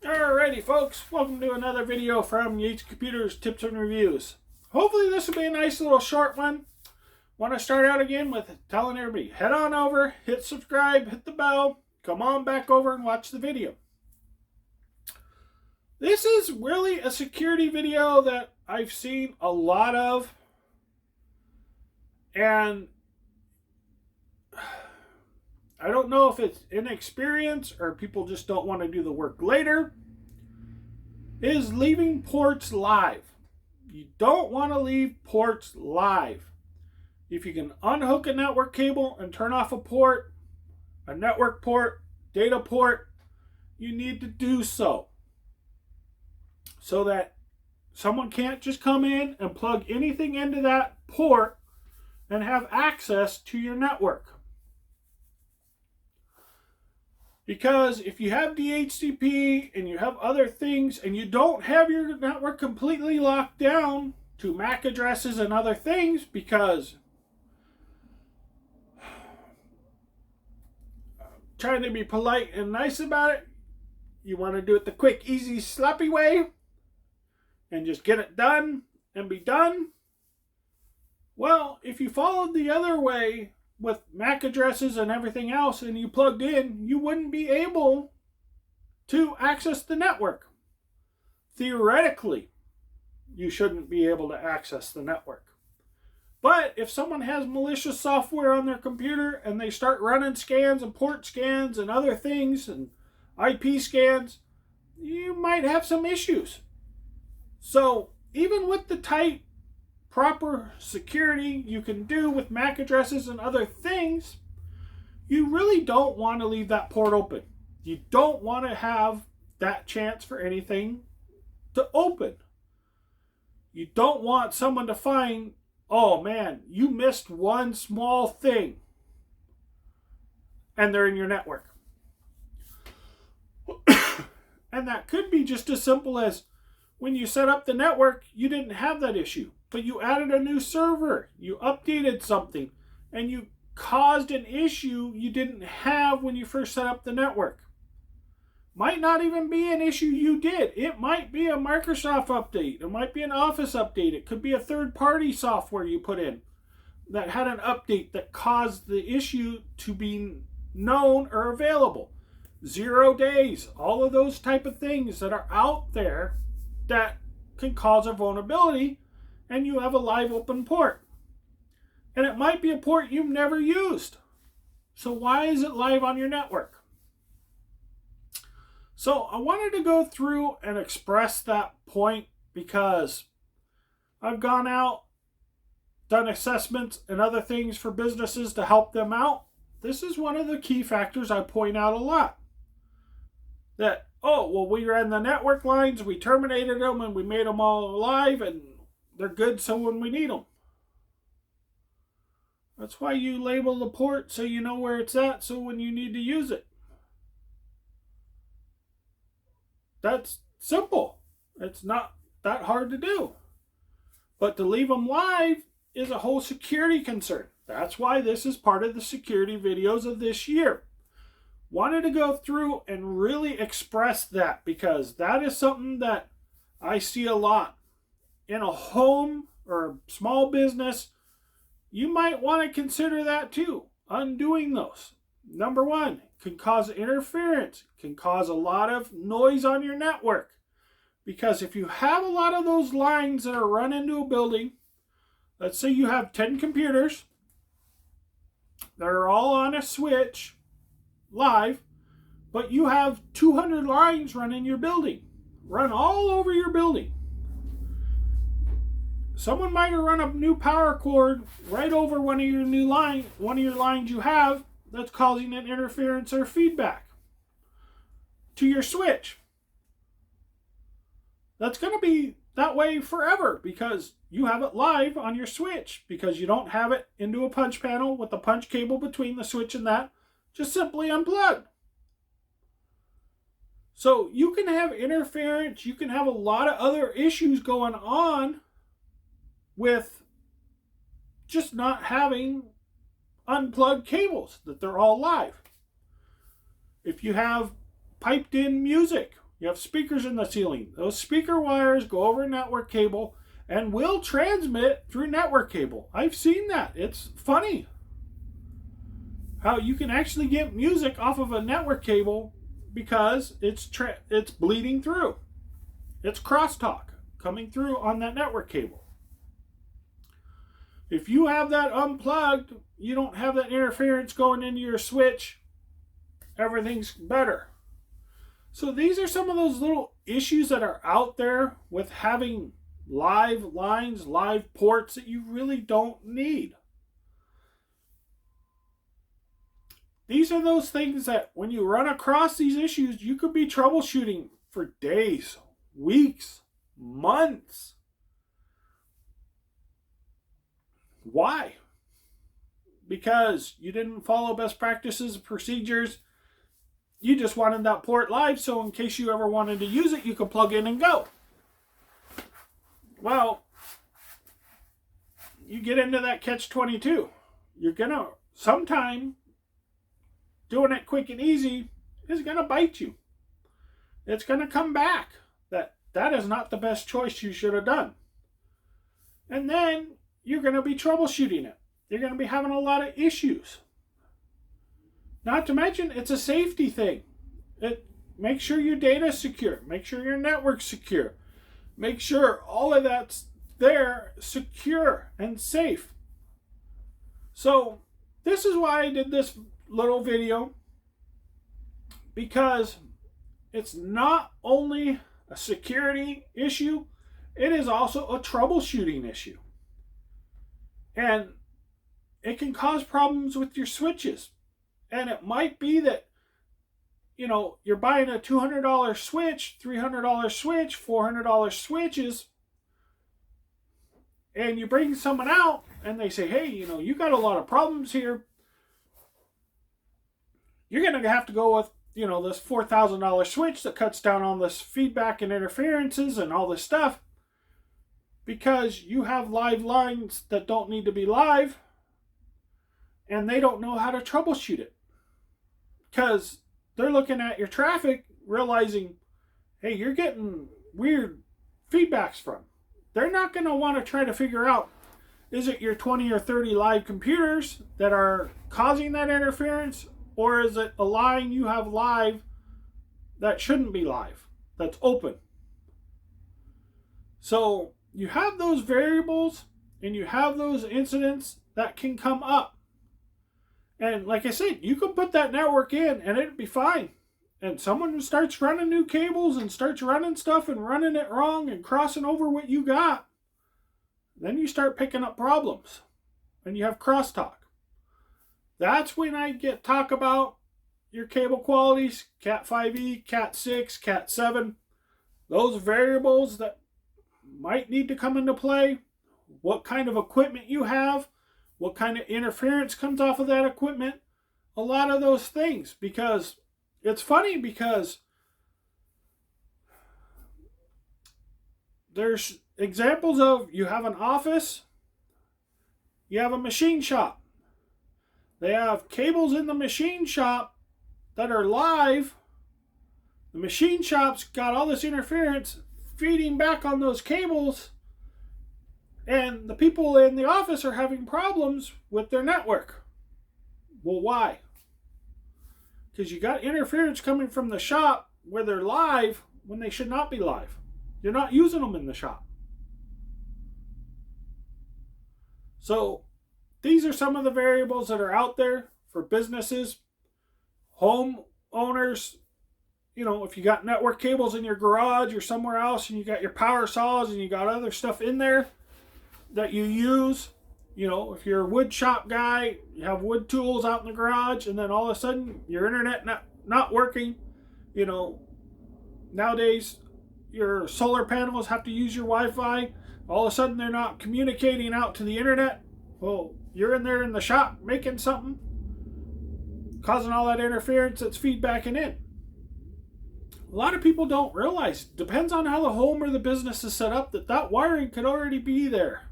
Alrighty folks, welcome to another video from Yates Computers Tips and Reviews. Hopefully this will be a nice little short one. Want to start out again with telling everybody, head on over, hit subscribe, hit the bell, come on back over and watch the video. This is really a security video that I've seen a lot of, and I don't know if it's inexperience or people just don't want to do the work later, is leaving ports live. You don't want to leave ports live. If you can unhook a network cable and turn off a port, a network port, data port, you need to do so that someone can't just come in and plug anything into that port and have access to your network. Because if you have DHCP and you have other things and you don't have your network completely locked down to MAC addresses and other things, because trying to be polite and nice about it, you want to do it the quick, easy, sloppy way and just get it done and be done. Well, if you followed the other way with MAC addresses and everything else and you plugged in, you wouldn't be able to access the network. Theoretically, you shouldn't be able to access the network. But if someone has malicious software on their computer and they start running scans and port scans and other things and IP scans, you might have some issues. So even with the tight proper security you can do with MAC addresses and other things, you really don't want to leave that port open. You don't want to have that chance for anything to open. You don't want someone to find, oh man, you missed one small thing, and they're in your network. And that could be just as simple as when you set up the network, you didn't have that issue, but you added a new server, you updated something, and you caused an issue you didn't have when you first set up the network. Might not even be an issue you did. It might be a Microsoft update. It might be an Office update. It could be a third-party software you put in that had an update that caused the issue to be known or available. 0 days, all of those type of things that are out there that can cause a vulnerability, and you have a live open port. And it might be a port you've never used. So why is it live on your network? So I wanted to go through and express that point because I've gone out, done assessments and other things for businesses to help them out. This is one of the key factors I point out a lot. That, oh, well, we ran the network lines, we terminated them, and we made them all alive, and they're good so when we need them. That's why you label the port so you know where it's at so when you need to use it. That's simple. It's not that hard to do. But to leave them live is a whole security concern. That's why this is part of the security videos of this year. Wanted to go through and really express that because that is something that I see a lot. In a home or a small business, you might want to consider that too. Undoing those. Number one, can cause interference, can cause a lot of noise on your network. Because if you have a lot of those lines that are run into a building, let's say you have 10 computers that are all on a switch live, but you have 200 lines run in your building, run all over your building. Someone might run a new power cord right over one of your lines you have that's causing an interference or feedback to your switch. That's going to be that way forever because you have it live on your switch because you don't have it into a punch panel with the punch cable between the switch and that. Just simply unplug. So you can have interference, you can have a lot of other issues going on with just not having unplugged cables, that they're all live. If you have piped in music, You have speakers in the ceiling. Those speaker wires go over a network cable and will transmit through network cable. I've seen that. It's funny how you can actually get music off of a network cable because it's bleeding through. It's crosstalk coming through on that network cable. If you have that unplugged, you don't have that interference going into your switch, everything's better. So these are some of those little issues that are out there with having live lines, live ports that you really don't need. These are those things that when you run across these issues, you could be troubleshooting for days, weeks, months. Why? Because you didn't follow best practices, procedures. You just wanted that port live, so in case you ever wanted to use it, you could plug in and go. Well, you get into that catch-22. You're going to, sometime, doing it quick and easy is going to bite you. It's going to come back. That is not the best choice you should have done. And then you're going to be troubleshooting it. You're going to be having a lot of issues. Not to mention, it's a safety thing. Make sure your data is secure. Make sure your network's secure. Make sure all of that's there, secure and safe. So, this is why I did this little video. Because it's not only a security issue, it is also a troubleshooting issue. And it can cause problems with your switches. And it might be that, you're buying a $200 switch, $300 switch, $400 switches, and you bring someone out and they say, hey, you got a lot of problems here. You're going to have to go with, this $4,000 switch that cuts down on this feedback and interferences and all this stuff because you have live lines that don't need to be live and they don't know how to troubleshoot it because they're looking at your traffic realizing, hey, you're getting weird feedbacks from. They're not going to want to try to figure out, is it your 20 or 30 live computers that are causing that interference? Or is it a line you have live that shouldn't be live, that's open? So you have those variables and you have those incidents that can come up. And like I said, you can put that network in and it'd be fine. And someone starts running new cables and starts running stuff and running it wrong and crossing over what you got. Then you start picking up problems and you have crosstalk. That's when I talk about your cable qualities, Cat 5e, Cat 6, Cat 7. Those variables that might need to come into play. What kind of equipment you have. What kind of interference comes off of that equipment. A lot of those things. Because it's funny because there's examples of you have an office. You have a machine shop. They have cables in the machine shop that are live. The machine shop's got all this interference feeding back on those cables. And the people in the office are having problems with their network. Well, why? Because you got interference coming from the shop where they're live when they should not be live. You're not using them in the shop. So, these are some of the variables that are out there for businesses, homeowners. If you got network cables in your garage or somewhere else and you got your power saws and you got other stuff in there that you use. If you're a wood shop guy, you have wood tools out in the garage and then all of a sudden your internet not working. Nowadays your solar panels have to use your Wi-Fi. All of a sudden they're not communicating out to the internet. Well, you're in there in the shop making something, causing all that interference that's feedbacking in. A lot of people don't realize, depends on how the home or the business is set up, that wiring could already be there.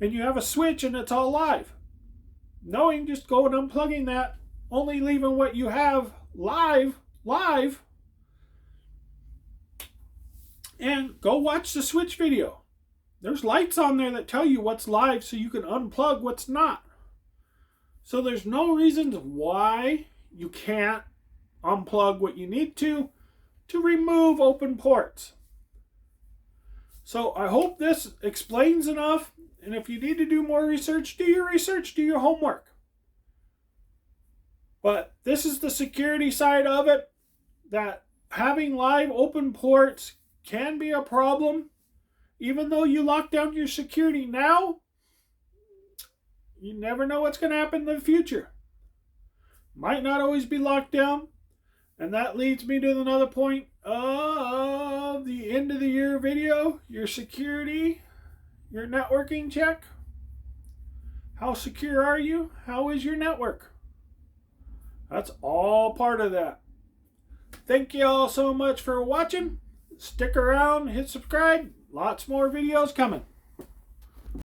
And you have a switch and it's all live. Knowing just going unplugging that, only leaving what you have live, And go watch the switch video. There's lights on there that tell you what's live so you can unplug what's not. So there's no reasons why you can't unplug what you need to remove open ports. So I hope this explains enough. And if you need to do more research, do your homework. But this is the security side of it, that having live open ports can be a problem. Even though you lock down your security now, you never know what's going to happen in the future. Might not always be locked down. And that leads me to another point of the end of the year video. Your security, your networking check. How secure are you? How is your network? That's all part of that. Thank you all so much for watching. Stick around, hit subscribe. Lots more videos coming.